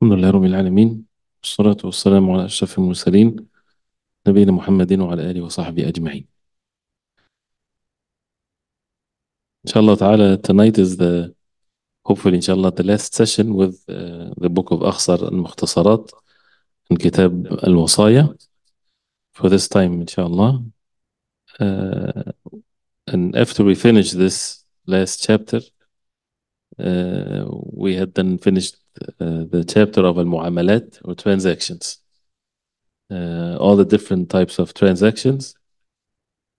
الحمد لله رب العالمين، والصلاة والسلام على أشرف المرسلين نبينا محمد وعلى آله وصحبه أجمعين. Inshallah ta'ala, tonight is hopefully inshallah the last session with the book of Akhsar Al-Mokhtasarat and Kitab Al-Wasaya for this time inshallah. And after we finish this last chapter, we had then finished the chapter of Al-Mu'amalat or transactions. All the different types of transactions.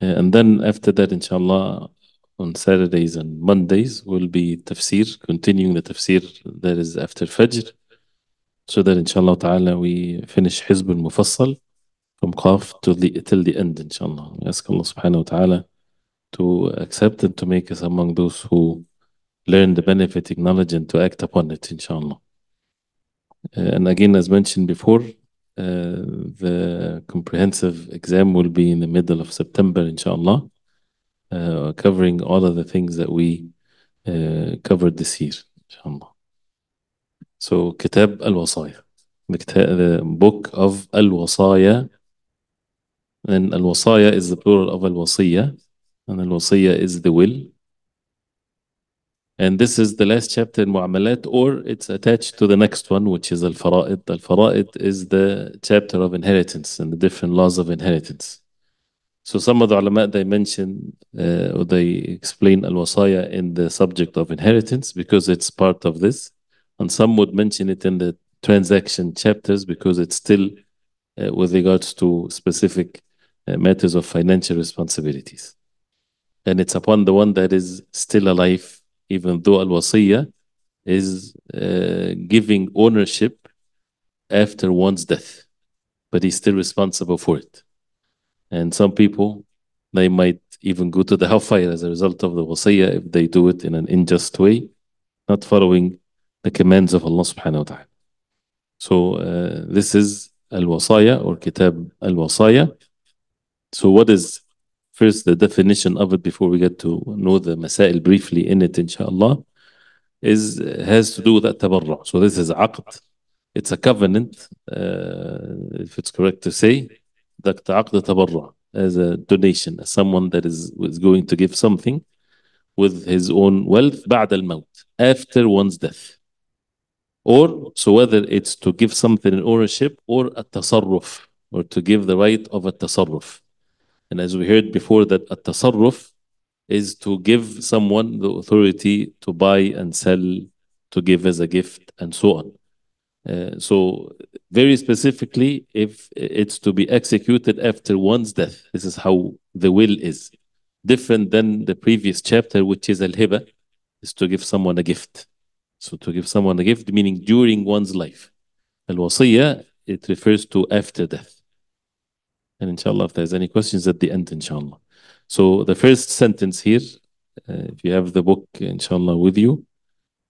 And then after that, inshallah, on Saturdays and Mondays will be tafsir, continuing the tafsir that is after Fajr, so that inshallah ta'ala we finish Hizb al-Mufassal from Qaf to till the end, inshallah. We ask Allah subhanahu wa ta'ala to accept and to make us among those who learn the benefiting knowledge and to act upon it, inshallah. And again, as mentioned before, the comprehensive exam will be in the middle of September, inshallah, covering all of the things that we covered this year, inshallah. So, Kitab Al-Wasaya, the book of Al-Wasaya, and Al-Wasaya is the plural of Al-Wasiyya, and Al-Wasiyya is the will. And this is the last chapter in Mu'amalat, or it's attached to the next one, which is Al-Fara'id. Al-Fara'id is the chapter of inheritance and the different laws of inheritance. So some of the ulama, they mention or they explain Al-Wasaya in the subject of inheritance because it's part of this. And some would mention it in the transaction chapters because it's still with regards to specific matters of financial responsibilities. And it's upon the one that is still alive, even though Al-Wasiyya is giving ownership after one's death, but he's still responsible for it. And some people, they might even go to the hellfire as a result of the Wasiyya if they do it in an unjust way, not following the commands of Allah subhanahu wa ta'ala. So this is Al-Wasaya or Kitab Al-Wasaya. So what is first the definition of it before we get to know the masail briefly in it, inshallah, has to do with at-tabarru'. So this is aqd. It's a covenant, if it's correct to say, that aqd tabarru' as a donation, as someone that is going to give something with his own wealth ba'd al-maut, after one's death. Or, so whether it's to give something in ownership or a tasarruf, or to give the right of a tasarruf. And as we heard before, that a tasarruf is to give someone the authority to buy and sell, to give as a gift, and so on. So very specifically, if it's to be executed after one's death, this is how the will is. Different than the previous chapter, which is al-hiba, is to give someone a gift. So to give someone a gift, meaning during one's life. Al-Wasiyya, it refers to after death. And inshallah, if there's any questions at the end, inshallah. So the first sentence here, if you have the book, inshallah, with you,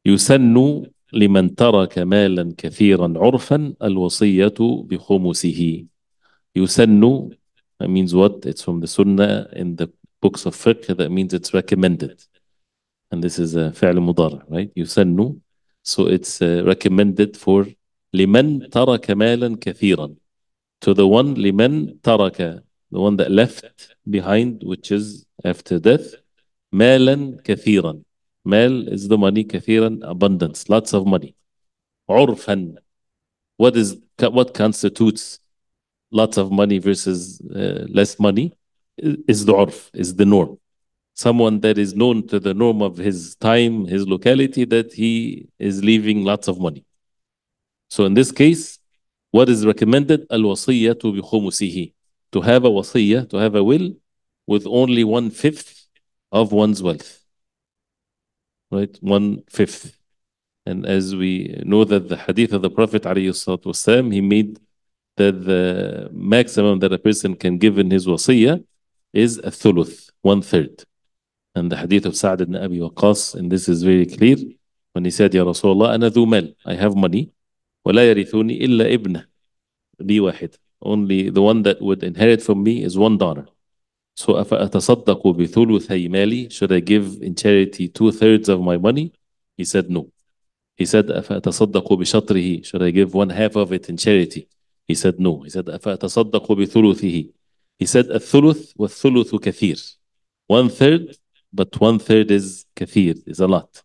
يسن لمن ترك مالا كثيرا عرفا الوصية بخمسه. يسن, that means what? It's from the sunnah in the books of fiqh, that means it's recommended. And this is a فعل مضارع, right? يسن. So it's recommended for لمن ترك مالا كثيرا. To the one, liman taraka, the one that left behind, which is after death, malan kathiran. Mal is the money, kathiran, abundance, lots of money. Urfan, what constitutes lots of money versus less money is the urf, is the norm. Someone that is known to the norm of his time, his locality, that he is leaving lots of money. So in this case, what is recommended? Al-Wasiyyatu bi khumusihi. To have a wasiyya, to have a will with only 1/5 of one's wealth. Right? 1/5. And as we know that the hadith of the Prophet ﷺ, he made that the maximum that a person can give in his wasiyya is a thuluth, 1/3. And the hadith of Sa'd ibn Abi Waqqas, and this is very clear, when he said, Ya Rasulullah, ana dhu mal, I have money. ولا يرثوني إلا ابنه لي واحد. Only the one that would inherit from me is one daughter. So أفأتصدق بثلثي مالي, should I give in charity 2/3 of my money? He said no. He said, أَفَأَتَصَدَّقُ بِشَطْرِهِ? Should I give one half of it in charity? He said, no. He said, أَفَأَتَصَدَّقُ بِثُلُثِهِ? He said, الثُّلُث وَالثُّلُثُ كَثِير. One third, but one third is كثير, is a lot.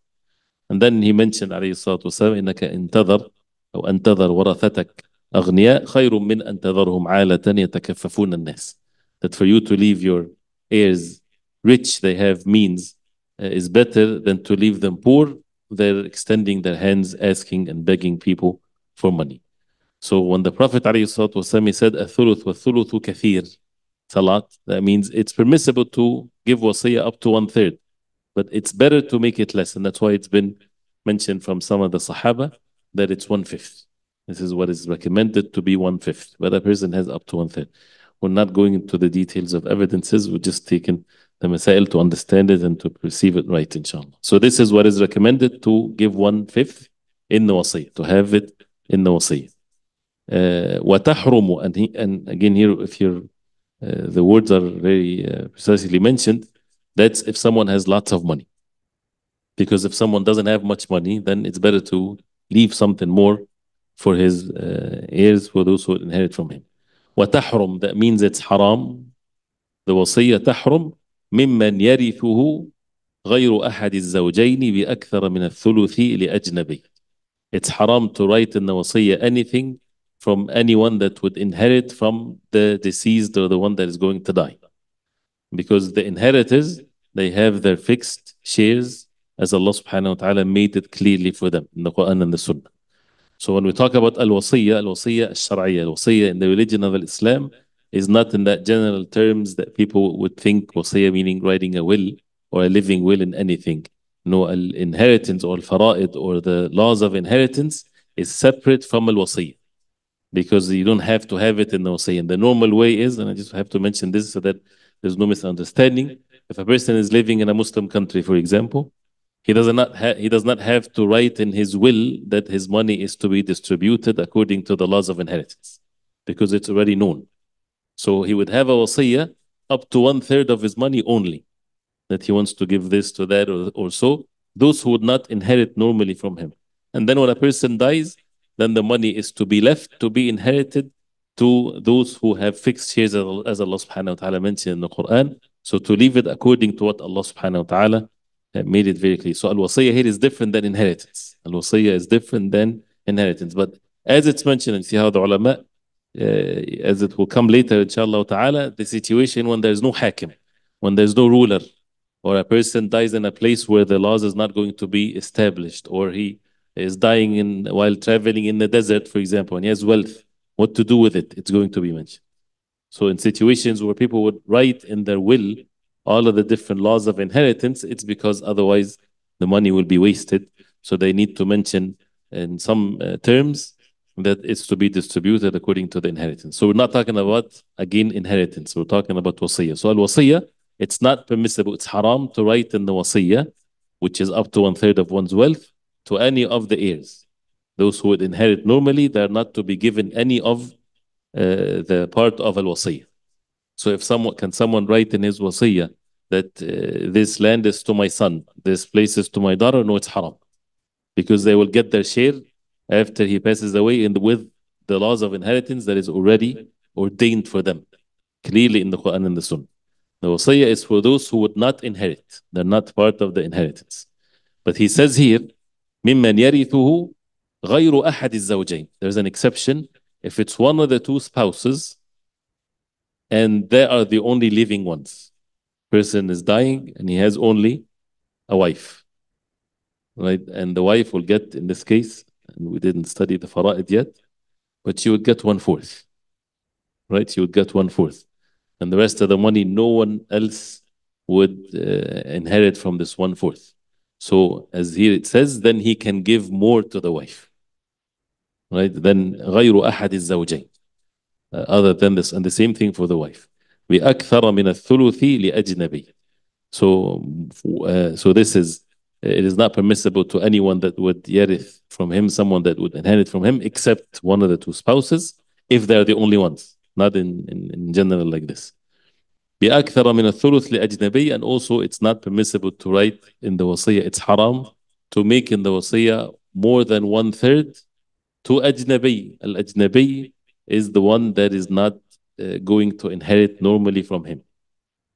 And then he mentioned عليه الصلاة والسلام إنك انتظر أو أنتظر ورثتك أغنياء خير من أن تذرهم عالة يتكففون الناس. That for you to leave your heirs rich, they have means, is better than to leave them poor. They're extending their hands, asking and begging people for money. So when the Prophet عليه الصلاة والسلام said الثلث والثلث كثير, it's a lot. That means it's permissible to give wasiyah up to one third, but it's better to make it less. And that's why it's been mentioned from some of the Sahaba that it's one fifth. This is what is recommended to be one fifth, but a person has up to one third. We're not going into the details of evidences. We're just taking the masail to understand it and to perceive it right, inshallah. So this is what is recommended, to give one fifth in the wasiyah, to have it in the wasiyah. وتحرم, and again here, if you're the words are very precisely mentioned. That's if someone has lots of money. Because if someone doesn't have much money, then it's better to leave something more for his heirs, for those who inherit from him. وتحرم, that means it's haram. The وصية تحرم ممن يرثه غير أحد الزوجين بأكثر من الثلث لأجنبي. It's haram to write in the وصية anything from anyone that would inherit from the deceased or the one that is going to die. Because the inheritors, they have their fixed shares, as Allah subhanahu wa ta'ala made it clearly for them in the Quran and the Sunnah. So when we talk about al-wasiyya al-shar'iyya, al-wasiyya in the religion of Islam is not in that general terms that people would think wasiyya meaning writing a will or a living will in anything. No, inheritance or al-fara'id or the laws of inheritance is separate from al-wasiyya, because you don't have to have it in the wasiyya. And the normal way is, and I just have to mention this so that there's no misunderstanding, if a person is living in a Muslim country, for example, he does not have to write in his will that his money is to be distributed according to the laws of inheritance, because it's already known. So he would have a wasiyah up to one third of his money only, that he wants to give this to that or so, those who would not inherit normally from him. And then when a person dies, then the money is to be left to be inherited to those who have fixed shares, as Allah subhanahu wa ta'ala mentioned in the Quran. So to leave it according to what Allah subhanahu wa ta'ala made it very clear. So al-wasiyah here is different than inheritance. Al-wasiyah is different than inheritance. But as it's mentioned, and see how the ulama, as it will come later, inshallah ta'ala, the situation when there's no hakim, when there's no ruler, or a person dies in a place where the laws is not going to be established, or he is dying while traveling in the desert, for example, and he has wealth, what to do with it? It's going to be mentioned. So in situations where people would write in their will all of the different laws of inheritance, it's because otherwise the money will be wasted. So they need to mention in some terms that it's to be distributed according to the inheritance. So we're not talking about, again, inheritance. We're talking about wasiyah. So al-wasiyah, it's not permissible. It's haram to write in the wasiyah, which is up to one third of one's wealth, to any of the heirs. Those who would inherit normally, they're not to be given any of the part of al-wasiyah. So if someone write in his wasiyah that this land is to my son, this place is to my daughter, no, it's haram. Because they will get their share after he passes away with the laws of inheritance that is already ordained for them, clearly in the Quran and the Sunnah. The wasiyah is for those who would not inherit. They're not part of the inheritance. But he says here, مِمَّنْ يَرِثُهُ غَيْرُ أَحَدِ الزَّوْجَيْنِ. There's an exception. If it's one of the two spouses, and they are the only living ones. Person is dying and he has only a wife, right? And the wife will get, in this case, and we didn't study the fara'id yet, but she would get one fourth, right? She would get one fourth. And the rest of the money, no one else would inherit from this one fourth. So as here it says, then he can give more to the wife, right? Then غير أحد الزوجين. Other than this, and the same thing for the wife. بأكثر من الثلث لأجنبي. So this is, it is not permissible to anyone that would yarith from him, someone that would inherit from him, except one of the two spouses, if they're the only ones, not in general like this. بأكثر من الثلث لأجنبي. And also it's not permissible to write in the wasiyah, it's haram to make in the wasiyah more than one third to ajnabi. Al-ajnabi is the one that is not going to inherit normally from him,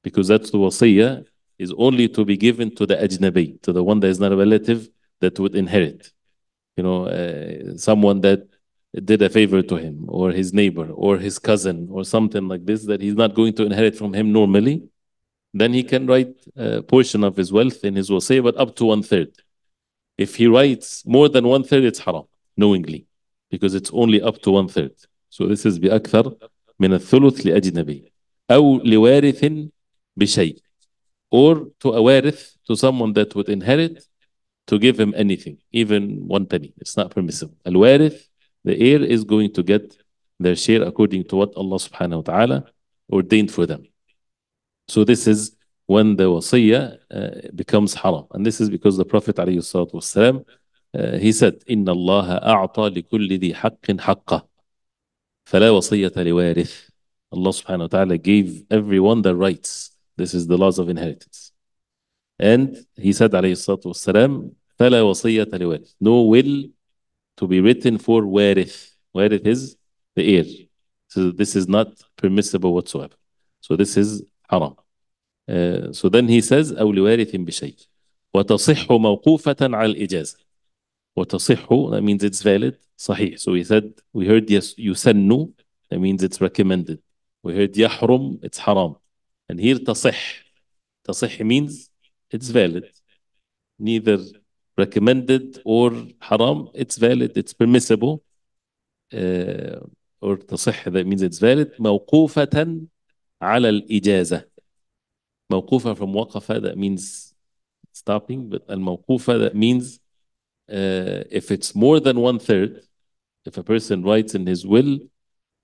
because that's the wasiyah is only to be given to the ajnabi, to the one that is not a relative that would inherit. Someone that did a favor to him, or his neighbor, or his cousin, or something like this, that he's not going to inherit from him normally, then he can write a portion of his wealth in his wasiyah, but up to one third. If he writes more than one third, it's haram, knowingly, because it's only up to one third. So this is بأكثر من الثلث لأجنبي أو لوارث بشيء, or to a warith, to someone that would inherit, to give him anything, even one penny. It's not permissible. Al-warith, the heir, is going to get their share according to what Allah subhanahu wa ta'ala ordained for them. So this is when the wasiyah becomes haram. And this is because the Prophet alayhi salatu wasalam, he said, إِنَّ اللَّهَ أَعْطَى لِكُلِّ ذِي حَقٍّ حَقَّهُ فَلَا وَصِيَّةَ لِوَارِثٍ. Allah subhanahu wa ta'ala gave everyone the rights. This is the laws of inheritance. And he said alayhi salatu wasalam, فَلَا وَصِيَّةَ لِوَارِثٍ. No will to be written for warith. Warith is the heir. So this is not permissible whatsoever. So this is haram. So then he says أو لوارث بشيء وتصح موقوفة على الإجازة. وتصح, that means it's valid. صحيح. So he said, we heard yes, يسن, that means it's recommended. We heard يحرم, it's haram. And here تصح. تصح means it's valid. Neither recommended or haram, it's valid, it's permissible. Or تصح, that means it's valid. موقوفة على الإجازة. موقوفة from وقفة, that means stopping, but الموقوفة, that means if it's more than one third, if a person writes in his will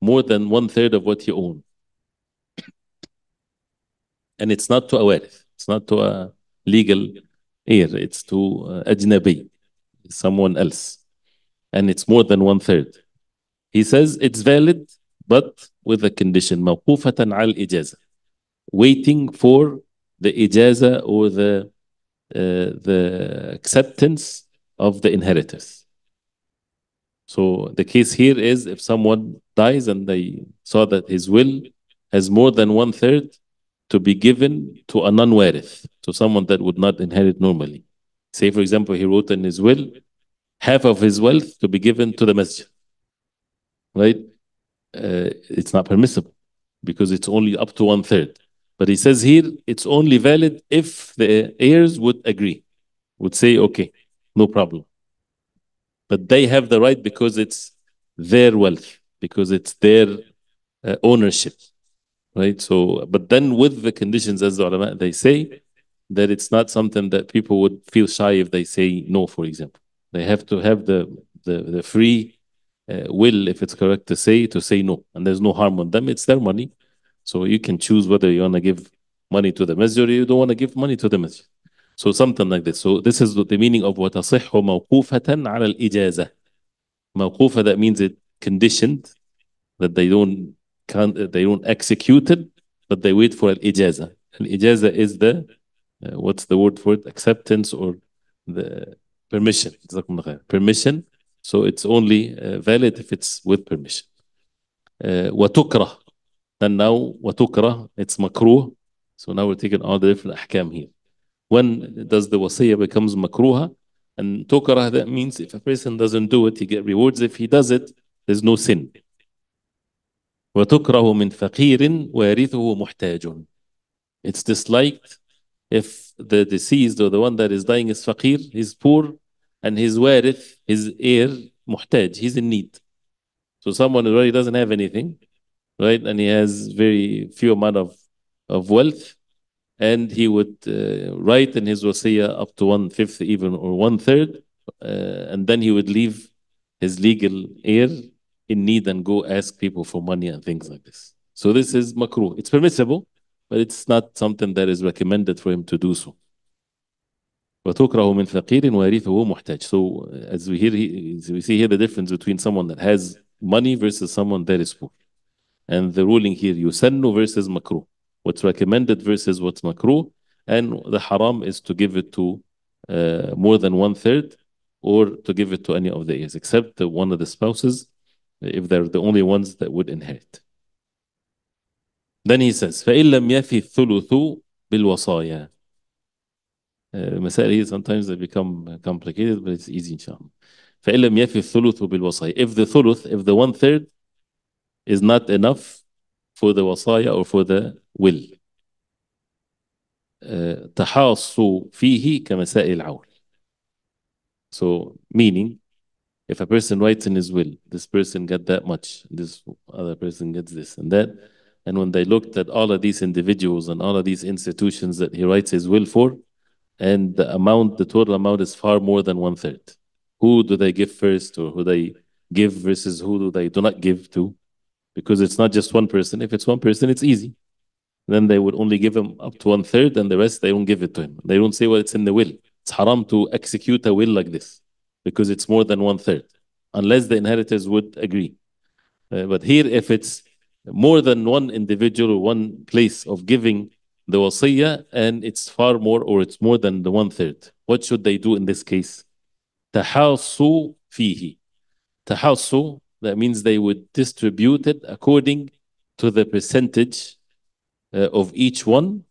more than one third of what he owns, and it's not to a warith, it's not to a legal heir, it's to ajnabi, someone else, and it's more than one third, he says it's valid, but with a condition, موقوفة على الإجازة, waiting for the ijaza, or the acceptance of the inheritors. So the case here is if someone dies and they saw that his will has more than one third to be given to a non-warith, to someone that would not inherit normally. Say, for example, he wrote in his will half of his wealth to be given to the masjid, right? It's not permissible because it's only up to one third. But he says here it's only valid if the heirs would agree, would say, okay, no problem. But they have the right because it's their wealth, because it's their ownership, right? So, but then with the conditions, as the ulama, they say that it's not something that people would feel shy if they say no, for example. They have to have the free will, if it's correct to say no. And there's no harm on them. It's their money. So you can choose whether you want to give money to the masjid or you don't want to give money to the masjid. So something like this. So this is the meaning of وَتَصِحُّ مَوْقُوفَةً عَلَى الْإِجَازَةِ. موقوفة, that means it conditioned, that they don't execute it, but they wait for al-ijaza. Al-ijaza is the, what's the word for it? Acceptance or the permission. Permission. So it's only valid if it's with permission. وَتُكْرَهُ. Then now, وَتُكْرَهُ, it's makruh. So now we're taking all the different ahkam here. When does the wasiyah becomes makruha? And tukrah, that means if a person doesn't do it, he get rewards. If he does it, there's no sin. وَتُكْرَهُ مِنْ فَقِيرٍ وَيَرِثُهُ مُحْتَاجٌ. It's disliked if the deceased or the one that is dying is faqir, he's poor, and his warith, his heir, muhtaj, he's in need. So someone who really doesn't have anything, right, and he has very few amount of wealth, and he would write in his wasiyah up to 1/5 even, or 1/3, and then he would leave his legal heir in need and go ask people for money and things like this. So this is makruh. It's permissible, but it's not something that is recommended for him to do so. وَتُكْرَهُ مِنْ فَقِيرٍ وَيَرِثُهُ مُحْتَاجٌ. So as we see here the difference between someone that has money versus someone that is poor. And the ruling here, yusannu versus makruh. What's recommended versus what's makruh. And the haram is to give it to more than 1/3 or to give it to any of the heirs, except one of the spouses, if they're the only ones that would inherit. Then he says, فَإِن لَمْ يَفِ الثُّلُثُ بِالْوَصَايَا. مسائل here sometimes they become complicated, but it's easy inshallah. فإن لم يفي الثلث بالوصايا. If the thuluth, if the 1/3 is not enough for the wasaya or for the will. تحاصوا فيه كمسائل العول. So meaning, if a person writes in his will, this person got that much, this other person gets this and that, and when they looked at all of these individuals and all of these institutions that he writes his will for, and the amount, the total amount is far more than 1/3. Who do they give first, or who they give versus who do they do not give to? Because it's not just one person. If it's one person, it's easy. Then they would only give him up to 1/3, and the rest they don't give it to him. They don't say, well, it's in the will. It's haram to execute a will like this because it's more than 1/3, unless the inheritors would agree. But here, if it's more than one individual or one place of giving the wasiyah, and it's far more, or it's more than the 1/3, what should they do in this case? تحاصوا فيه. تحاصوا, that means they would distribute it according to the percentage of each one,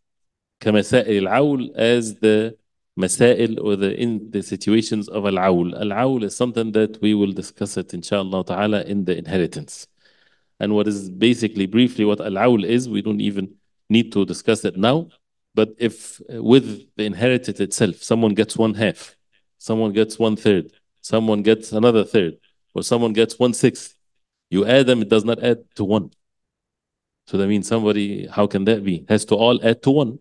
كمسائل العول, as the masail or in the situations of al-awl. Al-awl is something that we will discuss it inshallah ta'ala in the inheritance. And what is basically briefly what al-awl is, we don't even need to discuss it now. But if with the inherited itself, someone gets 1/2, someone gets 1/3, someone gets another third, or someone gets 1/6, you add them, it does not add to 1. So that means somebody, how can that be? Has to all add to 1.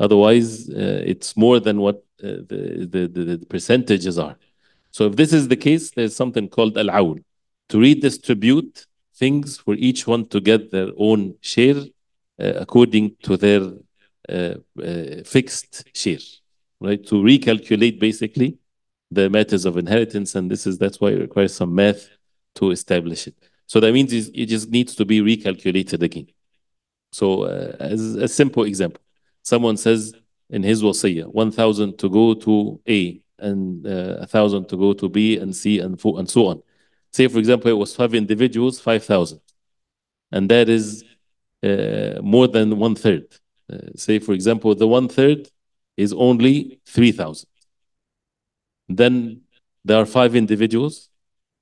Otherwise, it's more than what the percentages are. So if this is the case, there's something called al-awl, to redistribute things for each one to get their own share according to their fixed share, right? To recalculate basically the matters of inheritance, and that's why it requires some math to establish it. So that means it just needs to be recalculated again. So as a simple example, someone says in his wasiyah, 1,000 to go to A, and 1,000 to go to B and C, and so on. Say, for example, it was 5 individuals, 5,000. And that is more than 1/3. Say, for example, the 1/3 is only 3,000. Then there are 5 individuals,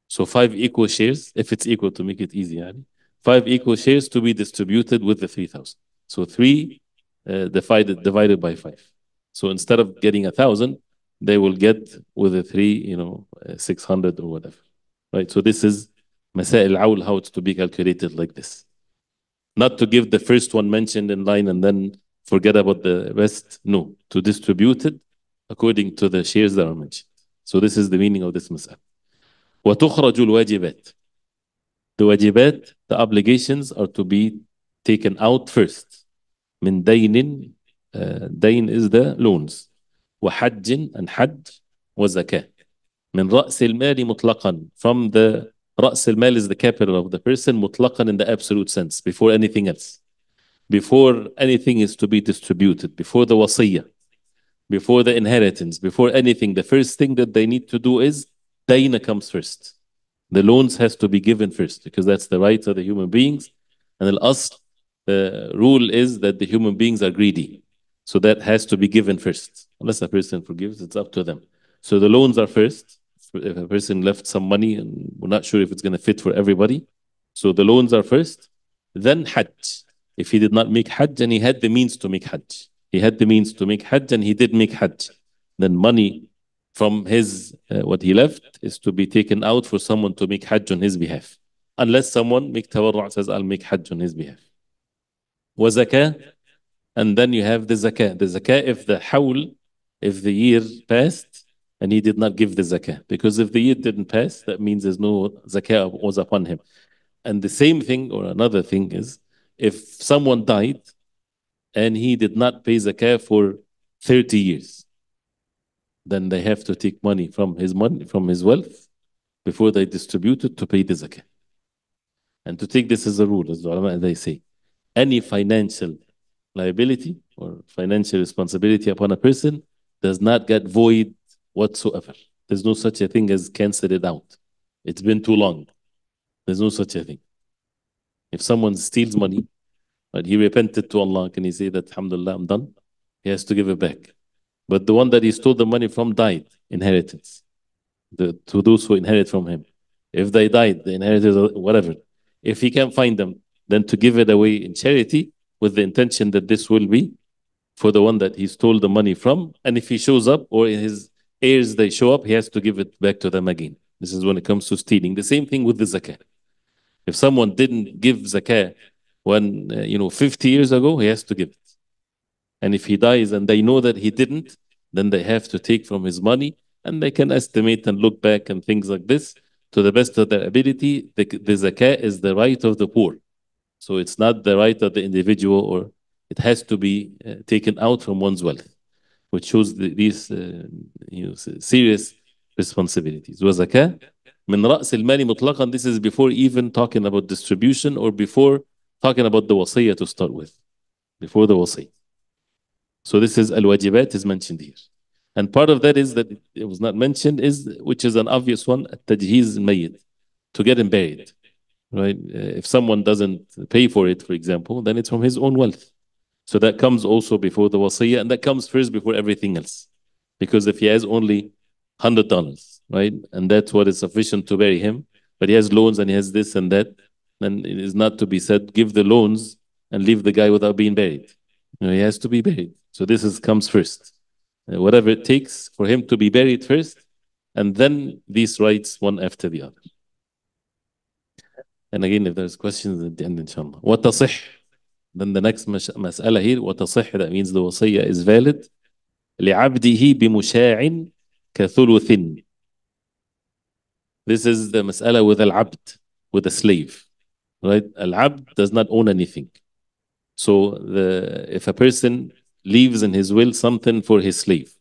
so 5 equal shares, if it's equal, to make it easy, 5 equal shares to be distributed with the 3,000. So 3 divided by 5. So instead of getting 1,000, they will get with the 3, 600 or whatever, right? So this is masail al-awl, how it's to be calculated like this. Not to give the first one mentioned in line and then forget about the rest. No, to distribute it according to the shares that are mentioned. So this is the meaning of this mas'ala. وَتُخْرَجُ الْوَاجِبَاتِ. The wajibat, the obligations, are to be taken out first. من دين, دين is the loans. وحج, and hajj, وزكاة. من رأس المال مطلقا, from the رأس المال is the capital of the person, مطلقا in the absolute sense, before anything else. Before anything is to be distributed, before the wasiyah, before the inheritance, before anything, the first thing that they need to do is dayna comes first. The loans has to be given first, because that's the rights of the human beings. And the rule is that the human beings are greedy. So that has to be given first. Unless a person forgives, it's up to them. So the loans are first. If a person left some money and we're not sure if it's going to fit for everybody, so the loans are first. Then hajj. If he did not make hajj and he had the means to make hajj, he had the means to make hajj and he did make hajj, then money from his what he left is to be taken out for someone to make hajj on his behalf. Unless someone make tawarru' says, I'll make hajj on his behalf. Wa zakah, and then you have the zakah. The zakah, if the hawl, if the year passed and he did not give the zakah, because if the year didn't pass, that means there's no zakah was upon him. And the same thing, or another thing, is if someone died and he did not pay zakah for 30 years, then they have to take money, from his wealth, before they distribute it, to pay the zakah. And to take this as a rule, as the ulama, they say, any financial liability or financial responsibility upon a person does not get void whatsoever. There's no such a thing as cancel it out. It's been too long. There's no such a thing. If someone steals money, but he repented to Allah, can he say that, Alhamdulillah, I'm done? He has to give it back. But the one that he stole the money from died, inheritance, to those who inherit from him. If they died, the inheritors, or whatever. If he can't find them, then to give it away in charity with the intention that this will be for the one that he stole the money from. And if he shows up or his heirs, they show up, he has to give it back to them again. This is when it comes to stealing. The same thing with the zakah. If someone didn't give zakah when, 50 years ago, he has to give it. And if he dies and they know that he didn't, then they have to take from his money and they can estimate and look back and things like this. To the best of their ability, the zakah is the right of the poor. So it's not the right of the individual, or it has to be taken out from one's wealth, which shows these serious responsibilities. وزكاة من رأس المال مطلقا. This is before even talking about distribution or before talking about the wasiyah to start with, before the wasiyah. So this is al-wajibat is mentioned here. And part of that is that it was not mentioned, which is an obvious one, at-tajhiz al-mayyit, to get him buried. Right? If someone doesn't pay for it, for example, then it's from his own wealth. So that comes also before the wasiyah, and that comes first before everything else. Because if he has only $100, right, and that's what is sufficient to bury him, but he has loans and he has this and that, then it is not to be said, give the loans and leave the guy without being buried. He has to be buried. So this comes first. Whatever it takes for him to be buried first, and then these rights one after the other. And again, if there's questions at the end, inshallah. وتصح. Then the next مسألة here, وتصح, that means the wasiyah is valid. لعبده بمشاع كثلث. This is the مسألة with al-abd, with a slave. Right? Al-abd does not own anything. So if a person leaves in his will something for his slave,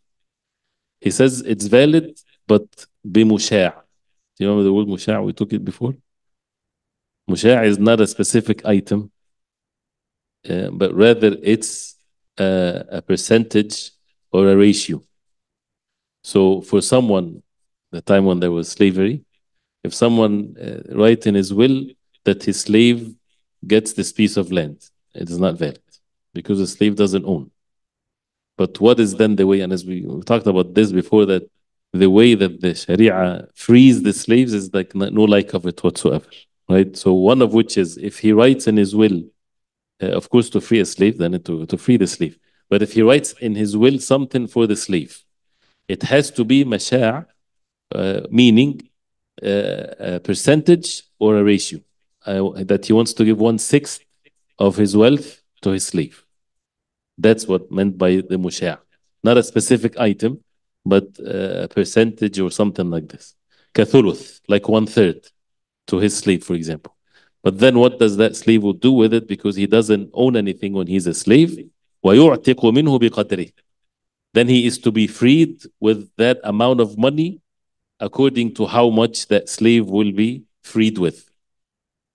he says it's valid, but بمشاع. Do you remember the word مشاع? We took it before. مشاع is not a specific item, but rather it's a percentage or a ratio. So for someone, the time when there was slavery, if someone write in his will that his slave gets this piece of land, it is not valid because the slave doesn't own. But what is then the way, and as we talked about this before, that the way that the Sharia frees the slaves is like no like of it whatsoever, right? So one of which is if he writes in his will, of course, to free a slave, then to free the slave. But if he writes in his will something for the slave, it has to be masha', meaning a percentage or a ratio, that he wants to give 1/6 of his wealth to his slave. That's what meant by the musha'. Not a specific item, but a percentage or something like this. Kathuluth, like 1/3 to his slave, for example. But then what does that slave will do with it? Because he doesn't own anything when he's a slave. وَيُعْتِقُ مِنْهُ بِقَدْرِهِ. Then he is to be freed with that amount of money according to how much that slave will be freed with.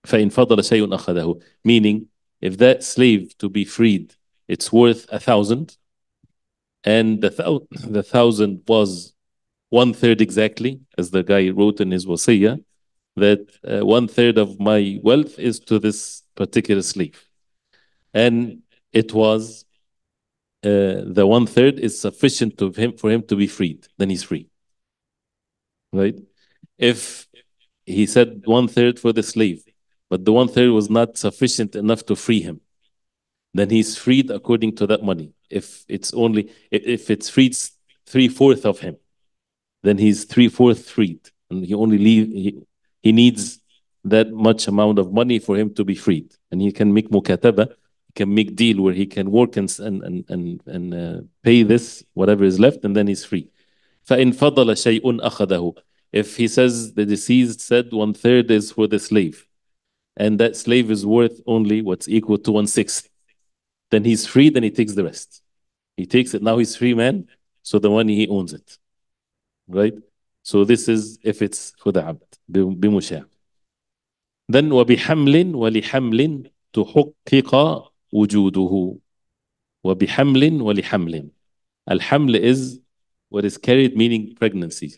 فَإِنْ فَضَلَ شَيْءٌ أَخَذَهُ. Meaning, if that slave to be freed, it's worth 1,000, and the 1,000 was 1/3 exactly, as the guy wrote in his wasiyah, that 1/3 of my wealth is to this particular slave. And it was the 1/3 is sufficient for him to be freed, then he's free. Right? If he said 1/3 for the slave, but the 1/3 was not sufficient enough to free him, then he's freed according to that money. If it's freed 3/4 of him, then he's 3/4 freed, and he needs that much amount of money for him to be freed, and he can make mukataba, he can make deal where he can work and pay this whatever is left, and then he's free. فَإِنْ فَضَلَ شَيْءٌ أَخَذَهُ. If he says the deceased said 1/3 is for the slave, and that slave is worth only what's equal to 1/6, then he's free, then he takes the rest. He takes it, now he's free man, so the money he owns it. Right? So this is if it's for the abd, بمشاع. Then وبحمل ولحمل تحقق وجوده. وبحمل ولحمل. Al-haml is what is carried, meaning pregnancy.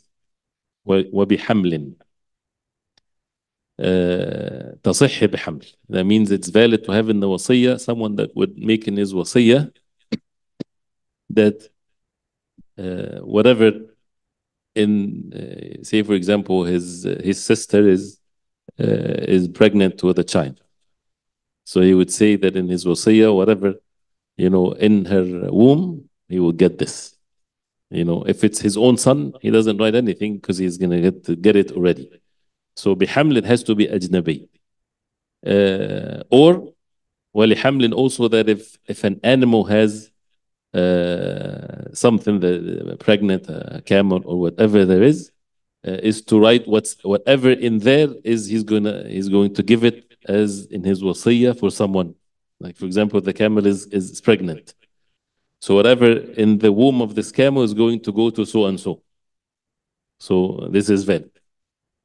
وبحمل تصح بحمل. That means it's valid to have in the wasiyah someone that would make in his wasiyah that whatever in say for example his sister is pregnant with a child. So he would say that in his wasiyah, whatever, in her womb, he will get this. If it's his own son, he doesn't write anything because he's going to get it already. So bihaml, it has to be ajnabi. Or walihamlin also, that if an animal has something that pregnant, a camel or whatever there is to write whatever in there is he's going to give it as in his wasiyah for someone. Like for example, the camel is pregnant. So whatever in the womb of this camel is going to go to so and so. So this is valid,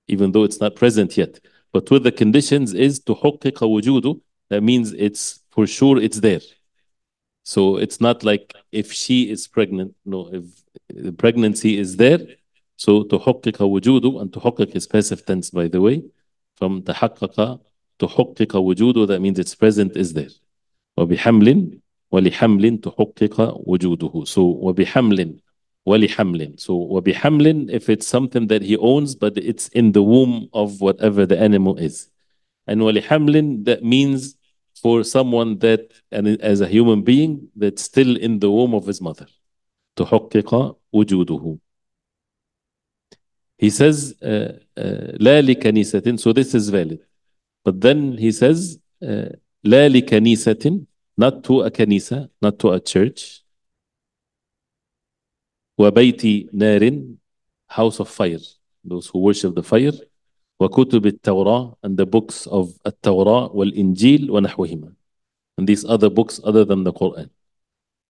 even though it's not present yet. But with the conditions is تحقق وجوده. That means it's for sure it's there. So it's not like if she is pregnant. No, if the pregnancy is there. So تحقق وجوده, and تحقق is passive tense, by the way. From تحقق تحقق وجوده, that means it's present, is there. وبحمل ولحمل تحقق وجوده. So وبحمل ولحمل. So وبحمل, if it's something that he owns, but it's in the womb of whatever the animal is. And ولحمل, that means for someone that, and as a human being, that's still in the womb of his mother. تحقق وجوده. He says لا لكنيسة. So this is valid. But then he says لا لكنيسة, not to a kanisa, not to a church. وبيت نار, house of fire, those who worship the fire. وكتب التوراة, and the books of التوراة والإنجيل ونحوهما, and these other books other than the Quran.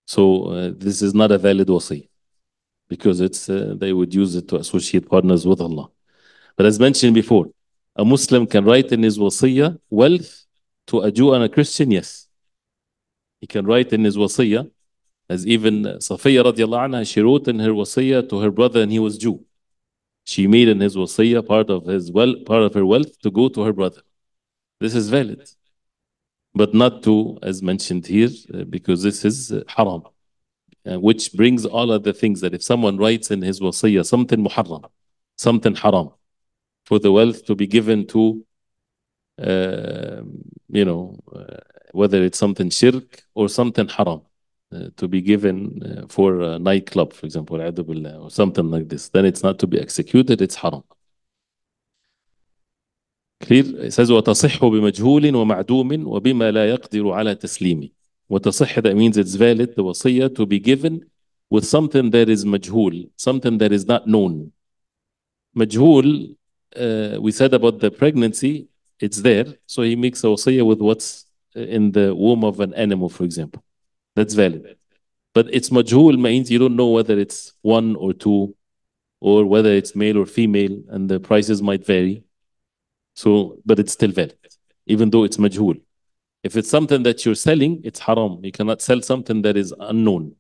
So this is not a valid wasi, because they would use it to associate partners with Allah. But as mentioned before, a Muslim can write in his wasiyah wealth to a Jew and a Christian, yes. He can write in his wasiyah, as even Safiya radiallahu anha, she wrote in her wasiyah to her brother, and he was Jew. She made in his wasiyah part of her wealth to go to her brother. This is valid, but not to, as mentioned here, because this is haram, which brings all of the things that if someone writes in his wasiyah something muharram, something haram, for the wealth to be given to, whether it's something shirk or something haram, to be given for a nightclub, for example, or something like this, then it's not to be executed, it's haram. Clear? It says وتصح بمجهول ومعدوم وبما لا يقدر على تسليمه. وتصح, that means it's valid, the wasiyah, to be given with something that is majhul, something that is not known. Majhul, we said about the pregnancy, it's there, so he makes a wasiyah with what's in the womb of an animal, for example. That's valid. But it's majhul means you don't know whether it's one or two, or whether it's male or female, and the prices might vary. So, but it's still valid, even though it's majhul. If it's something that you're selling, it's haram. You cannot sell something that is unknown.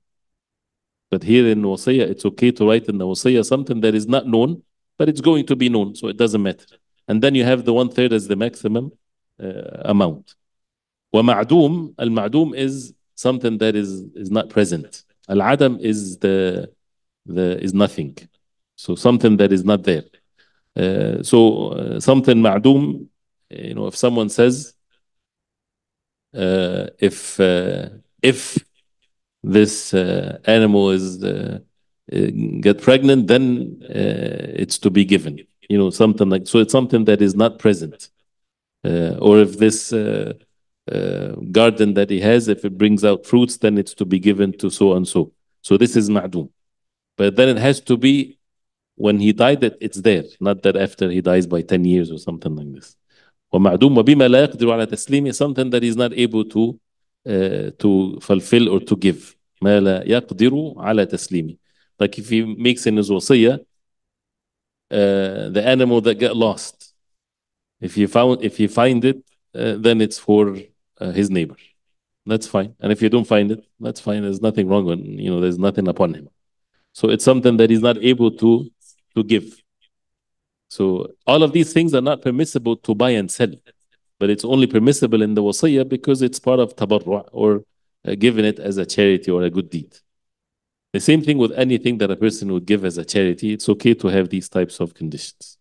But here in wasiyah, it's okay to write in the wasiyah something that is not known, but it's going to be known, so it doesn't matter. And then you have the 1/3 as the maximum amount. ومعدوم, al-ma'dum is something that is not present. Al-adam is is nothing. So something that is not there. Something ma'dum, if someone says, if this animal is get pregnant, then it's to be given. Something like, so it's something that is not present. Or if this garden that he has, if it brings out fruits, then it's to be given to so and so. So this is ma'dum. But then it has to be when he died, that it's there, not that after he dies by 10 years or something like this. ومعدوم وبما لا يقدر على تسليمه, something that he's not able to fulfill or to give. ما لا يقدر على تسليمه. Like if he makes in his wasiyah the animal that got lost, if you find it, then it's for his neighbor. That's fine. And if you don't find it, that's fine. There's nothing wrong with, there's nothing upon him. So it's something that he's not able to give. So all of these things are not permissible to buy and sell, but it's only permissible in the wasiyah because it's part of tabarru' or given it as a charity or a good deed. The same thing with anything that a person would give as a charity. It's okay to have these types of conditions.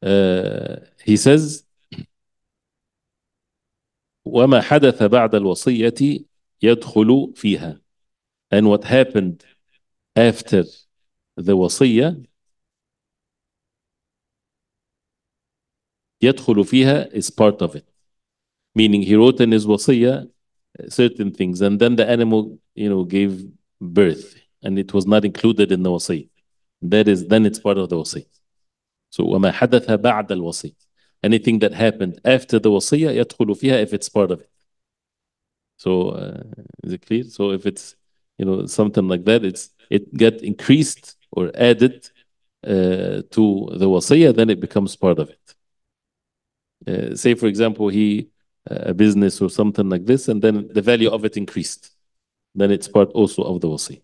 He says, وَمَا حَدَثَ بَعْدَ الْوَصِيَّةِ يَدْخُلُ فِيهَا. And what happened after the wasiyah, يدخل فيها is part of it. Meaning he wrote in his wasiyah certain things, and then the animal, gave birth, and it was not included in the wasiyah. Then it's part of the wasiyah. So وَمَا حَدَثَ بَعْدَ الْوَصِيَّةِ. Anything that happened after the wasiyah يدخل فيها if it's part of it. So is it clear? So if it's something like that, it get increased or added to the wasiyah, then it becomes part of it. Say for example, a business or something like this, and then the value of it increased, then it's part also of the wasiyah.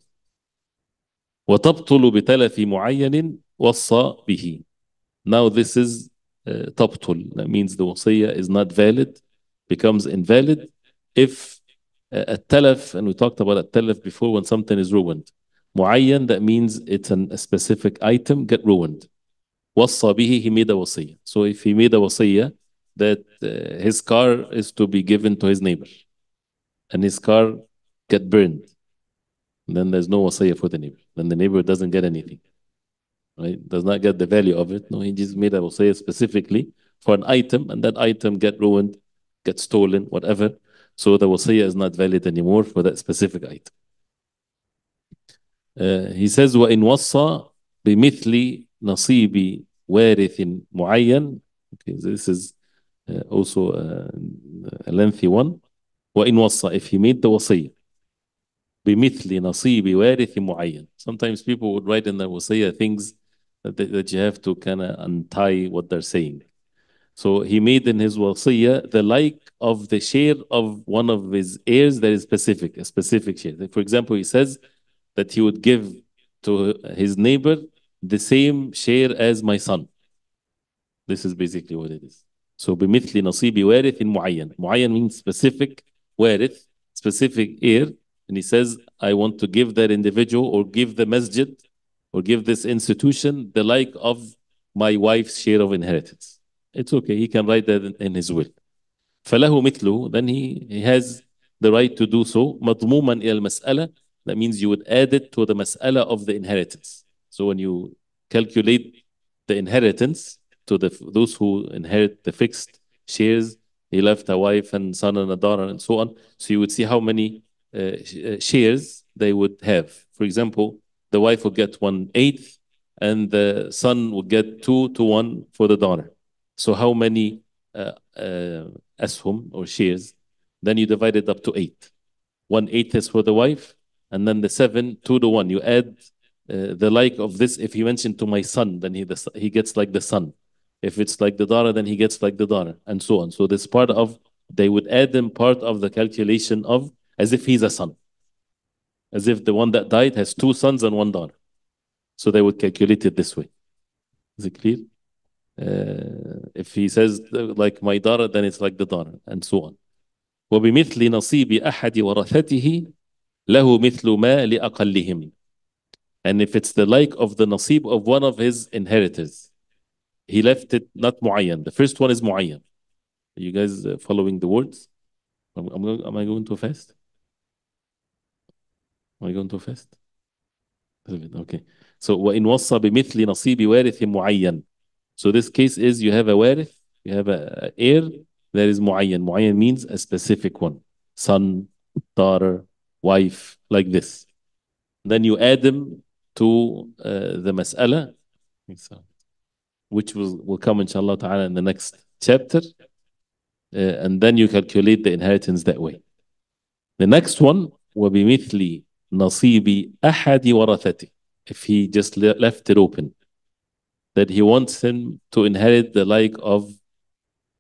وتبطل بتلف معين وصى به. Now this is تبطل. That means the wasiyah is not valid, becomes invalid if التلف, and we talked about التلف before, when something is ruined. معين, that means it's a specific item get ruined. وصى به, he made a wasiyah. So if he made a wasiyah that his car is to be given to his neighbor, and his car get burned, then there's no wasiyah for the neighbor. Then the neighbor doesn't get anything, right? Does not get the value of it. No, he just made a wasiyah specifically for an item, and that item get ruined, get stolen, whatever. So the wasiyah is not valid anymore for that specific item. He says, وَإِنْ وَصَّى بِمِثْلِ نَصِيبِ وَارِثٍ مُعَيَّن. Okay, so this is also a lengthy one. وَإِنْ وَصَّى, if he made the wasiyah, بِمِثْلِ نَصِيبِ وَارِثٍ مُعَيَّن. Sometimes people would write in the wasiyah things that you have to kind of untie what they're saying. So he made in his wasiyah the like of the share of one of his heirs that is specific, a specific share. For example, he says that he would give to his neighbor the same share as my son. This is basically what it is. So بمثل نصيب وارث معين. معين means specific وارث, specific heir. And he says, I want to give that individual or give the masjid or give this institution the like of my wife's share of inheritance. It's okay. He can write that in his will. فله مثله, then he has the right to do so. مضموما إلى المسألة. That means you would add it to the mas'ala of the inheritance. So when you calculate the inheritance to those who inherit the fixed shares, he left a wife and son and a daughter and so on. So you would see how many shares they would have. For example, the wife would get 1/8 and the son would get 2-1 for the daughter. So how many ashum or shares? Then you divide it up to 8. 1/8 is for the wife, and then the 7, 2-1. You add the like of this. If he mentioned to my son, then he gets like the son. If it's like the daughter, then he gets like the daughter, and so on. So this part of, they would add them part of the calculation of, as if he's a son. As if the one that died has 2 sons and 1 daughter. So they would calculate it this way. Is it clear? If he says like my daughter, then it's like the daughter, and so on. وبمثل نصيب أحد ورثته له مثل ما لأقلهم. And if it's the like of the nasib of one of his inheritors, he left it not muayyan. The first one is muayyan. Are you guys following the words? Am I going too fast? Am I going too fast? Okay. So وإن وصى بمثل نصيب وارث معين. So this case is you have a warith, you have a heir that is muayyan. Muayyan means a specific one. Son, daughter, wife, like this. Then you add them to the mas'ala, which will come inshallah ta'ala in the next chapter, and then you calculate the inheritance that way. The next one, وَبِمِثْلِ نَصِيبِ أَحَدِ وَرَثَتِهِ. If he just left it open, that he wants him to inherit the like of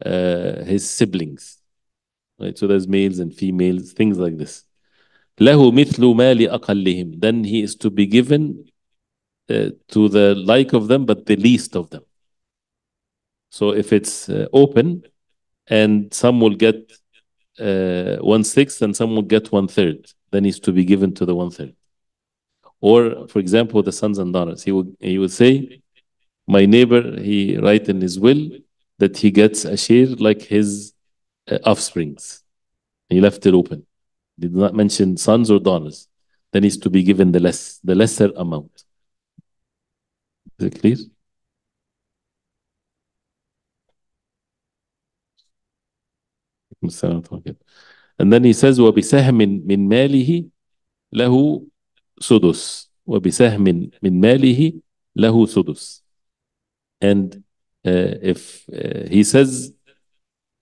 his siblings. Right? So there's males and females, things like this. لَهُ مِثْلُ مَا لِأَقَلِّهِمْ. Then he is to be given to the like of them, but the least of them. So if it's open and some will get 1/6 and some will get 1/3, then he's to be given to the 1/3. Or, for example, the sons and daughters, he would say, my neighbor, he write in his will that he gets a share like his offsprings. He left it open. Did not mention sons or daughters. Then he's to be given the lesser amount. Is it clear? And then he says, وبسهم من ماله له سدس وبسهم من ماله له سدس. And if he says,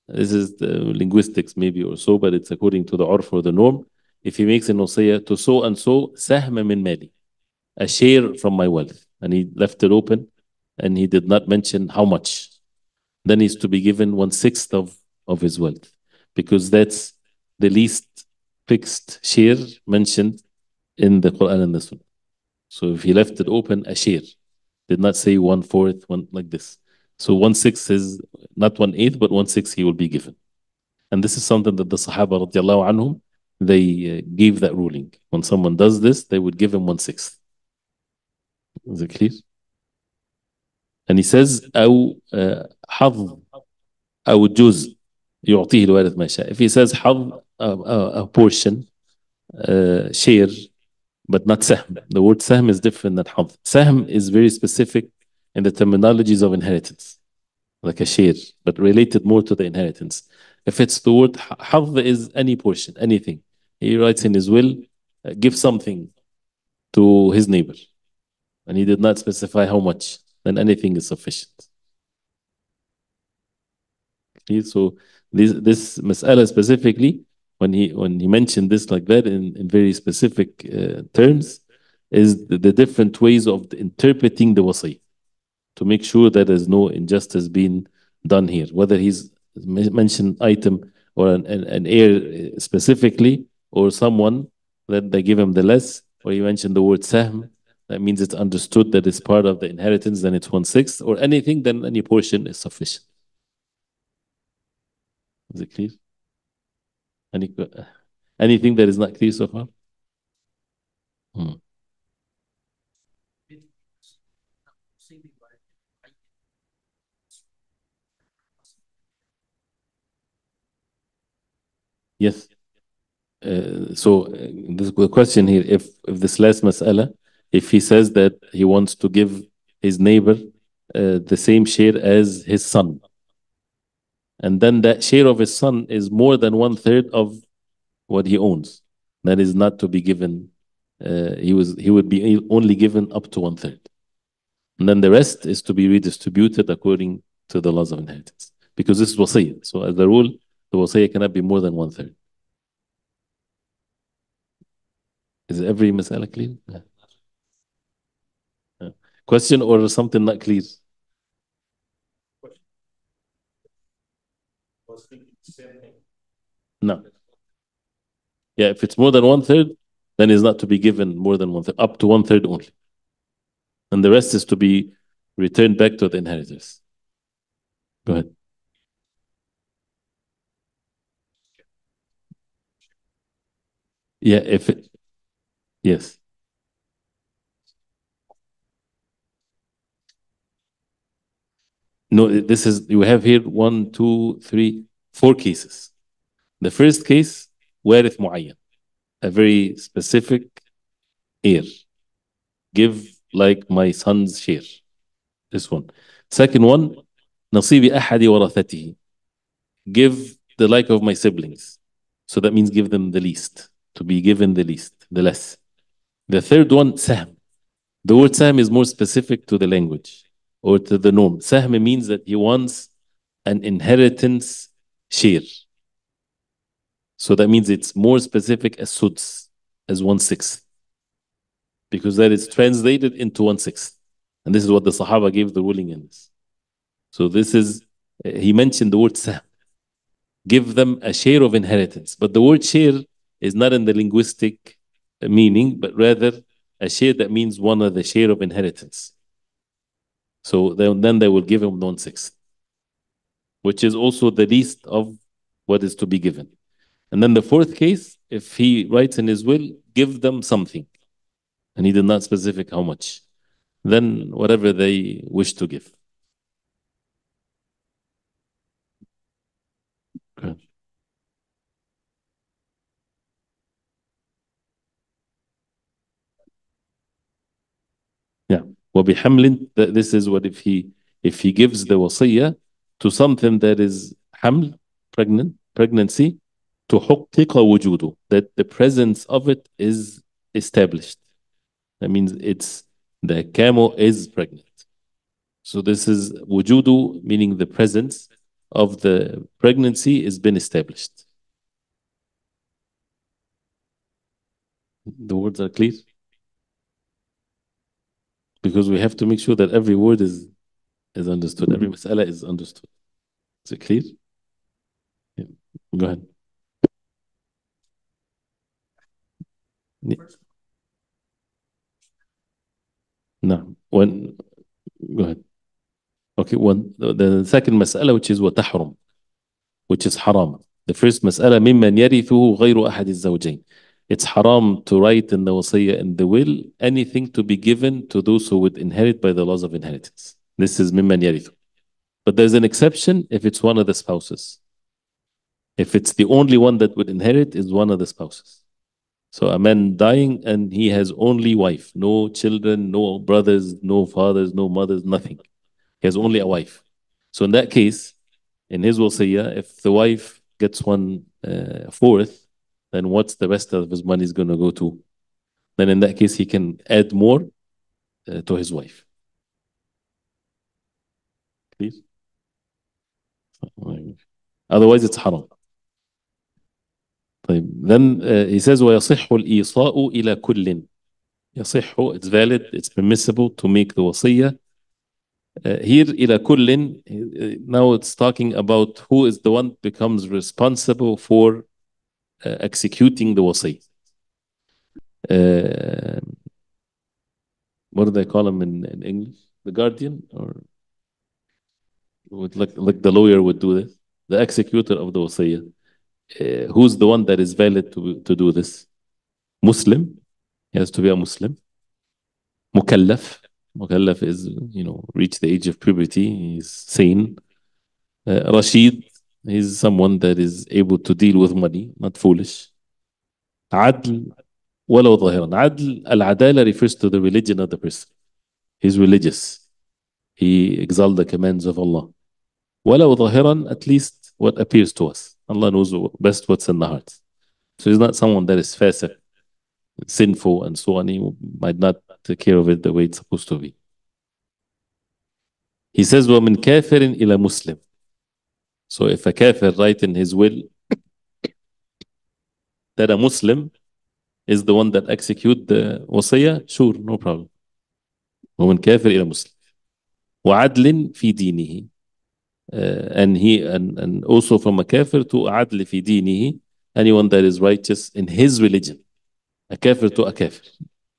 this is the linguistics maybe or so, but it's according to the urf or the norm. If he makes an wasiyah to so and so, سهم من مالي, a share from my wealth, and he left it open, and he did not mention how much, then he's to be given 1/6 of his wealth, because that's the least fixed share mentioned in the Quran and the Sunnah. So if he left it open, a share, did not say 1/4, one like this. So 1/6 is not 1/8, but 1/6 he will be given. And this is something that the Sahaba radiallahu anhum, they gave that ruling. When someone does this, they would give him 1/6. Is it clear? And he says, أو حظ أو جزء يعطيه الوارث ما شاء. If he says حظ, a portion, share, but not sahm. The word sahm is different than حظ. Sahm is very specific in the terminologies of inheritance, like a share, but related more to the inheritance. If it's the word حظ, is any portion, anything. He writes in his will, give something to his neighbor, and he did not specify how much, then anything is sufficient. Okay, so this mas'ala specifically, when he mentioned this like that in very specific terms, is the different ways of interpreting the wasi, to make sure that there's no injustice being done here. Whether he's mentioned item or an heir specifically, or someone that they give him the less, or he mentioned the word sahm, that means it's understood that it's part of the inheritance, then it's 1/6, or anything, then any portion is sufficient. Is it clear? Any, anything that is not clear so far? Hmm. Yes. The question here, if this last mas'ala, if he says that he wants to give his neighbor the same share as his son, and then that share of his son is more than 1/3 of what he owns, that is not to be given. He would be only given up to 1/3, and then the rest is to be redistributed according to the laws of inheritance, because this is wasiyah. So as a rule, the wasiyah cannot be more than 1/3. Is every masala clear? Yeah. Yeah. Question or something not clear? No. Yeah, if it's more than 1/3, then it's not to be given more than 1/3, up to 1/3 only. And the rest is to be returned back to the inheritors. Go ahead. Yeah, yes. No, this is, you have here one, two, three, four cases. The first case, وارث معين, a very specific heir. Give like my son's share. This one. Second one, نصيب أحد ورثته. Give the like of my siblings. So that means give them the least, to be given the least, the less. The third one, sahm. The word sahm is more specific to the language or to the norm. Sahm means that he wants an inheritance share. So that means it's more specific as suds, as 1/6, because that is translated into 1/6. And this is what the Sahaba gave the ruling in this. So this is, he mentioned the word sahm. Give them a share of inheritance. But the word share is not in the linguistic meaning, but rather A share that means one of the share of inheritance. So then they will give him 1/6, which is also the least of what is to be given. And then the fourth case, if he writes in his will, give them something, and he did not specify how much, then whatever they wish to give. Okay. Yeah. وبحمل, this is what if he gives the wasiyah to something that is حمل, pregnancy, تحقق وجوده, that the presence of it is established. That means the camel is pregnant. So this is wujudu, meaning the presence of the pregnancy has been established. The words are clear because we have to make sure that every word is understood. Every mas'ala is understood. Is it clear? Yeah. Go ahead. Yeah. No. Go ahead. Okay. The second mas'ala, which is وتحرم, which is haram. The first mas'ala, ممن يرثه غير أحد الزوجين. It's haram to write in the wasiyah, in the will, anything to be given to those who would inherit by the laws of inheritance. This is ممن يرثه. But there's an exception if it's one of the spouses. If it's the only one that would inherit is one of the spouses. So a man dying and he has only wife, no children, no brothers, no fathers, no mothers, nothing. He has only a wife. So in that case, in his wasiyah, if the wife gets 1/4, then what's the rest of his money is going to go to? Then in that case, he can add more to his wife. Please. Otherwise, it's haram. طيب. Then he says ويصح الإيصاء إلى كل. يصح, it's valid, it's permissible to make the wasiyah. Here إلى كل, now it's talking about who is the one becomes responsible for executing the wasiyah. What do they call him in English? The guardian, or like the lawyer would do this, the executor of the wasiyah. Who's the one that is valid to do this? Muslim. He has to be a Muslim. Mukallaf. Mukallaf is, reach the age of puberty. He's sane. Rashid. He's someone that is able to deal with money, not foolish. Adl. ولو ظاهرا. Adl, al-adala refers to the religion of the person. He's religious. He exalts the commands of Allah. ولو ظاهرا, at least what appears to us. Allah knows best what's in the heart. So he's not someone that is fasiq, sinful, and so on. He might not take care of it the way it's supposed to be. He says, وَمِن كَافِرٍ إِلَى Muslim. So if a kafir write in his will that a Muslim is the one that execute the wasiyah, sure, no problem. وَمِن كَافِرٍ إِلَى Muslim. وَعَدْلٍ فِي دِينِهِ. And also from a kafir to عدل في دينه, anyone that is righteous in his religion. A kafir to a kafir.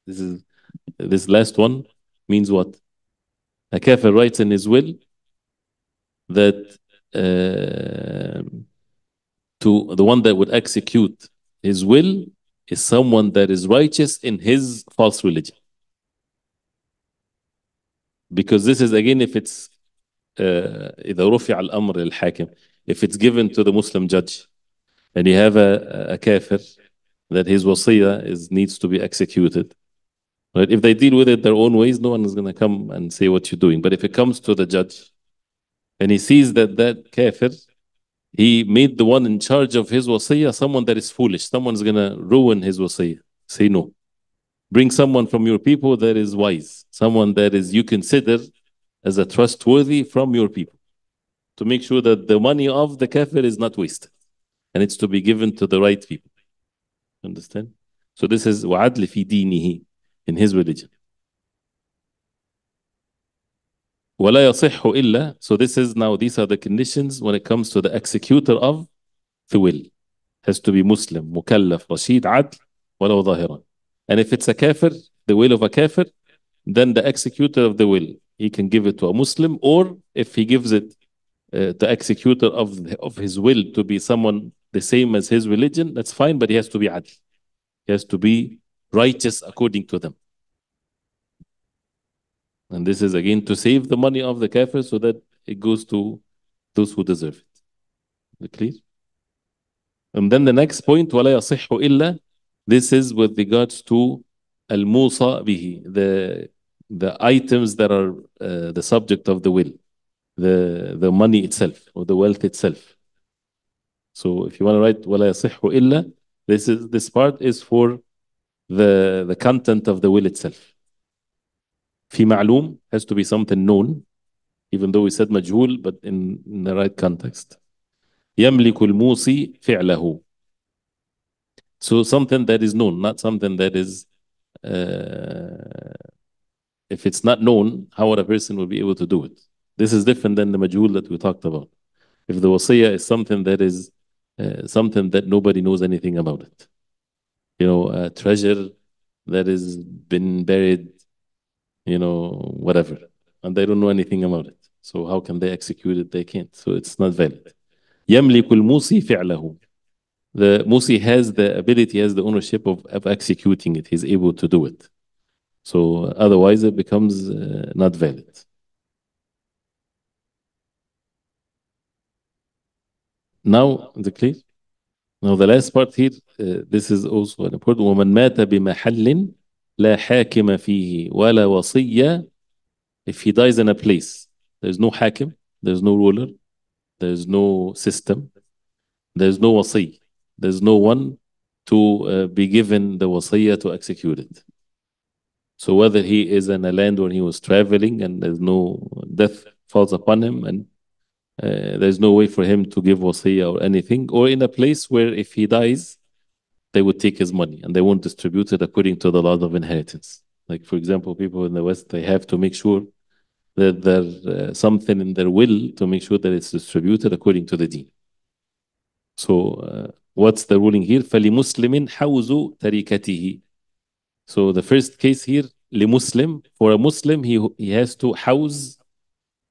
This last one means what? A kafir writes in his will that to the one that would execute his will is someone that is righteous in his false religion. Because this is again if it's إذا رفع الأمر للحاكم, if it's given to the Muslim judge and you have a kafir that his wasiyah needs to be executed, right? If they deal with it their own ways, no one is going to come and say what you're doing. But if it comes to the judge and he sees that kafir, he made the one in charge of his wasiyah someone that is foolish, someone's going to ruin his wasiyah, say no. Bring someone from your people that is wise, someone that is you consider as a trustworthy from your people, to make sure that the money of the kafir is not wasted and it's to be given to the right people. Understand? So this is وَعَدْلِ فِي دِينِهِ, in his religion. وَلَا يَصِحُّ إِلَّا. So this is now, these are the conditions when it comes to the executor of the will. Has to be Muslim, mukallaf, Rashid, Adl, وَلَوْ ظَاهِرًا. And if it's a kafir, the will of a kafir, then the executor of the will, he can give it to a Muslim, or if he gives it the executor of his will to be someone the same as his religion, that's fine, but he has to be adl. He has to be righteous according to them. And this is again to save the money of the kafir so that it goes to those who deserve it. Clear? And then the next point, وَلَا يَصِحُّ إِلَّا, this is with regards to al-musa bihi, the items that are the subject of the will, the money itself or the wealth itself. So if you want to write وَلَا يَصِحُّ إِلَّا, this part is for the content of the will itself. في معلوم has to be something known, even though we said majhul, but in the right context. يملك الموصي فعله. So something that is known, not something that is, if it's not known, how would a person will be able to do it? This is different than the majhul that we talked about. If the wasiyah is something that is something that nobody knows anything about it, you know, a treasure that has been buried, you know, whatever, and they don't know anything about it. So how can they execute it? They can't. So it's not valid. يملك الموصي فعله. The Musi has the ability, has the ownership of executing it. He's able to do it. So otherwise it becomes not valid. Now, the clear? Now the last part here, this is also an important. وَمَنْ مَاتَ بِمَحَلٍ لَا حَاكِمَ فِيهِ وَلَا وَصِيَّ. If he dies in a place, there's no hakim, there's no ruler, there's no system, there's no wasi. There's no one to be given the wasiyah to execute it. So whether he is in a land where he was traveling and there's no death falls upon him and there's no way for him to give wasiyah or anything, or in a place where if he dies, they would take his money and they won't distribute it according to the laws of inheritance. Like for example, people in the West, they have to make sure that there's something in their will to make sure that it's distributed according to the deen. So what's the ruling here? فَلِمُسْلِمٍ حَوْزُ تَرِكَتِهِ. So the first case here, لِمُسْلِم, for a Muslim, he has to house,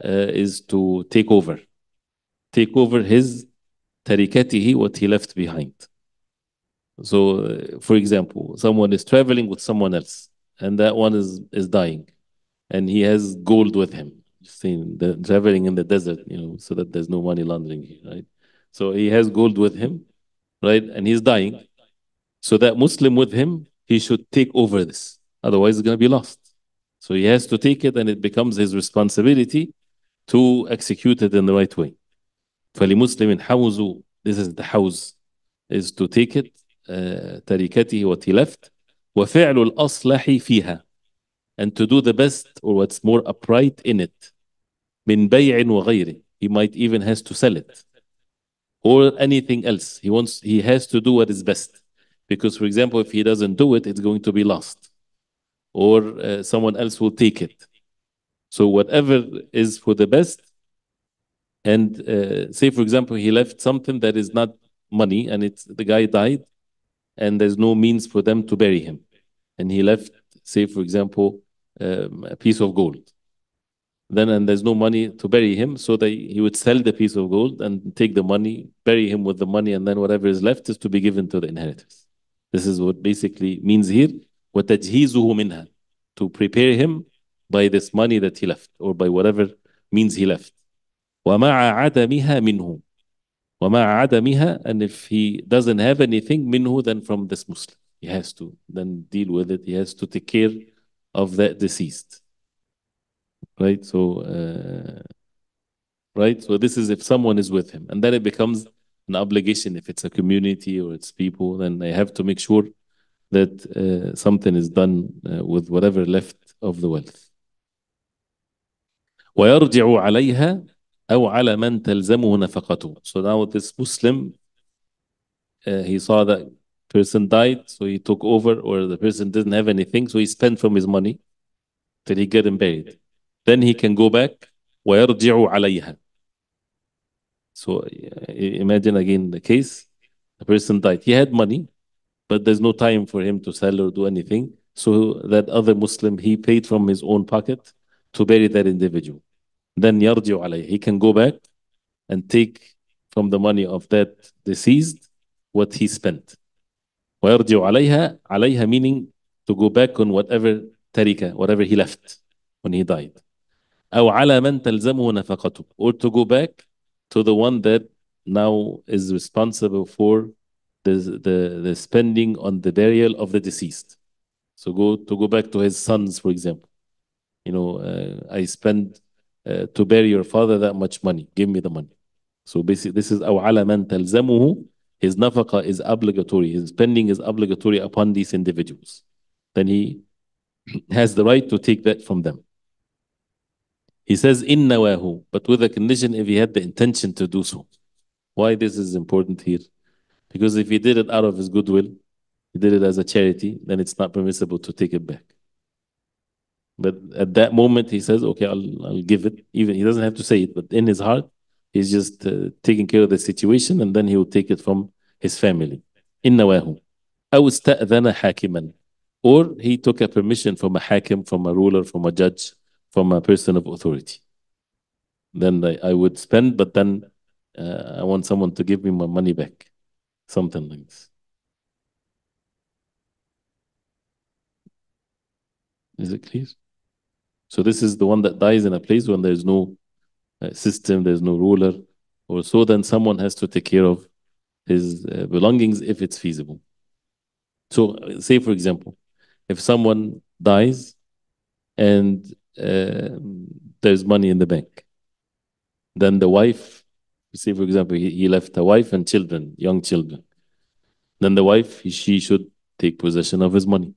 is to take over his tarikatihi, what he left behind. So for example, someone is traveling with someone else and that one is dying and he has gold with him. Saying the traveling in the desert, you know, so that there's no money laundering here, right? So he has gold with him, right? And he's dying. So that Muslim with him, he should take over this. Otherwise, it's going to be lost. So he has to take it and it becomes his responsibility to execute it in the right way. فَلِمُسْلِمٍ حَوْزُ, this is the house, is to take it, تَرِكَتِهِ, what he left, وَفِعْلُ الْأَصْلَحِ فِيهَا, and to do the best or what's more upright in it. مِنْ بَيْعٍ وَغَيْرٍ, he might even has to sell it. Or anything else. He has to do what is best. Because, for example, if he doesn't do it, it's going to be lost. Or someone else will take it. So whatever is for the best, and say, for example, he left something that is not money, and the guy died, and there's no means for them to bury him. And he left, say, for example, a piece of gold. And there's no money to bury him, so he would sell the piece of gold and take the money, bury him with the money, and then whatever is left is to be given to the inheritors. This is what basically means here, وَتَجْهِيزُهُ مِنْهَا, to prepare him by this money that he left, or by whatever means he left. وَمَعَ عَدَمِهَا مِنْهُ, وَمَعَ عَدَمِهَا, and if he doesn't have anything, minhu, then from this Muslim. He has to then deal with it. He has to take care of that deceased. Right? So this is if someone is with him, and then it becomes an obligation. If it's a community or it's people, then they have to make sure that something is done with whatever left of the wealth. ويرجع عليها أو على من تلزمه نفقته. So now this Muslim, he saw that person died, so he took over, or the person didn't have anything, so he spent from his money till he get him buried. Then he can go back. ويرجع عليها. So imagine again the case, the person died. He had money, but there's no time for him to sell or do anything. So that other Muslim, he paid from his own pocket to bury that individual. Then يرجع عليه. He can go back and take from the money of that deceased what he spent. ويرجع عليها. عليها meaning to go back on whatever تركة, whatever he left when he died. أو على من تلزمه نفقته, or to go back to the one that now is responsible for the spending on the burial of the deceased. So go back to his sons, for example. I spend to bury your father that much money. Give me the money. So basically, this is أو على من تلزمه. His nafaqa is obligatory. His spending is obligatory upon these individuals. Then he has the right to take that from them. He says in nawahu, but with a condition if he had the intention to do so. Why this is important here? Because if he did it out of his goodwill, he did it as a charity, then it's not permissible to take it back. But at that moment, he says, okay, I'll give it. Even he doesn't have to say it, but in his heart, he's just taking care of the situation, and then he will take it from his family. In nawahu. أو استأذن حاكما. Or he took a permission from a hakim, from a ruler, from a judge, from a person of authority. Then I would spend, but then I want someone to give me my money back. Something like this. Is it clear? So this is the one that dies in a place when there's no system, there's no ruler, or so. Then someone has to take care of his belongings if it's feasible. So, say for example, if someone dies and there's money in the bank, then the wife, say for example, he left a wife and children, young children. Then the wife, she should take possession of his money,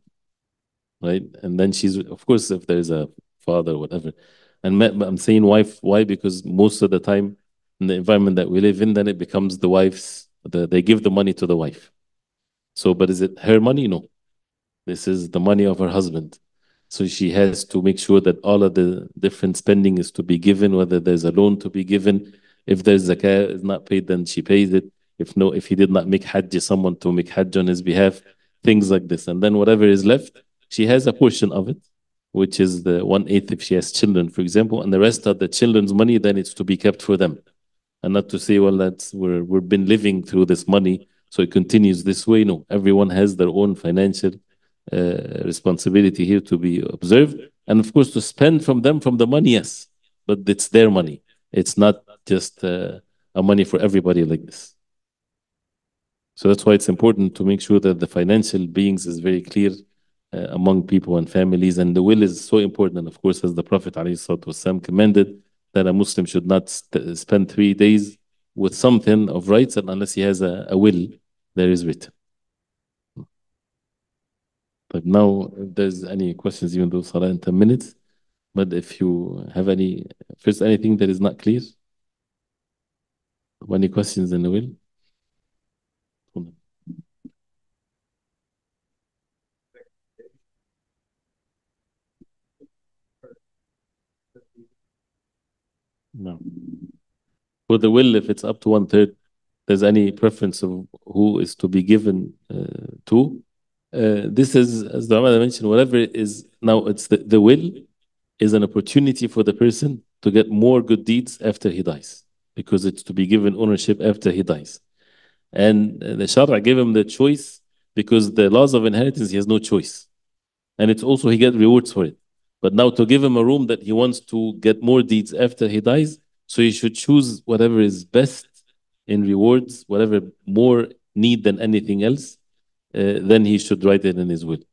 right? And then she's, of course, if there's a father or whatever. And I'm saying wife, why? Because most of the time in the environment that we live in, then it becomes the wife's, they give the money to the wife. So, but is it her money? No. This is the money of her husband. So she has to make sure that all of the different spending is to be given, whether there's a loan to be given. If there's zakah is not paid, then she pays it. If he did not make hajj, someone to make hajj on his behalf, things like this. And then whatever is left, she has a portion of it, which is the 1/8 if she has children, for example, and the rest of the children's money, then it's to be kept for them. And not to say, well, we've been living through this money, so it continues this way. No, everyone has their own financial responsibility here to be observed. And of course, to spend from them from the money, yes, but it's their money. It's not just a money for everybody like this. So that's why it's important to make sure that the financial beings is very clear among people and families. And the will is so important. And of course, as the Prophet ﷺ commanded, that a Muslim should not spend 3 days with something of rights unless he has a will there is written. But now, if there's any questions, even though Salah in 10 minutes, but if you have first anything that is not clear, any questions in the will? No. For the will, if it's up to 1/3, there's any preference of who is to be given to? This is, as the Ulama mentioned, whatever it is, now it's the will is an opportunity for the person to get more good deeds after he dies, because it's to be given ownership after he dies. And the Sharia gave him the choice because the laws of inheritance, he has no choice. And it's also, he gets rewards for it. But now to give him a room that he wants to get more deeds after he dies, so he should choose whatever is best in rewards, whatever more need than anything else, then he should write it in his will.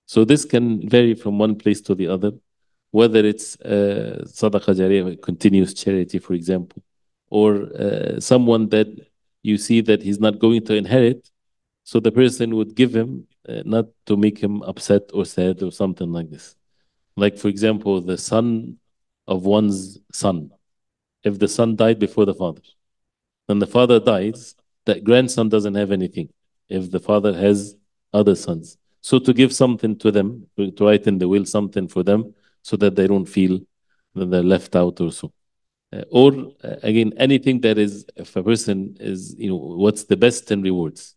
So this can vary from one place to the other, whether it's sadaqah jariyah, continuous charity, for example, or someone that you see that he's not going to inherit, so the person would give him not to make him upset or sad or something like this. Like, for example, the son of one's son. If the son died before the father, then the father dies, that grandson doesn't have anything if the father has other sons. So to give something to them, to write in the will something for them, so that they don't feel that they're left out or so. Or again, anything that is, if a person is, what's the best in rewards?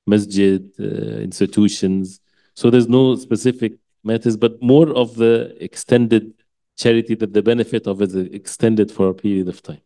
Masjid, institutions, So there's no specific matters, but more of the extended charity that the benefit of it is extended for a period of time.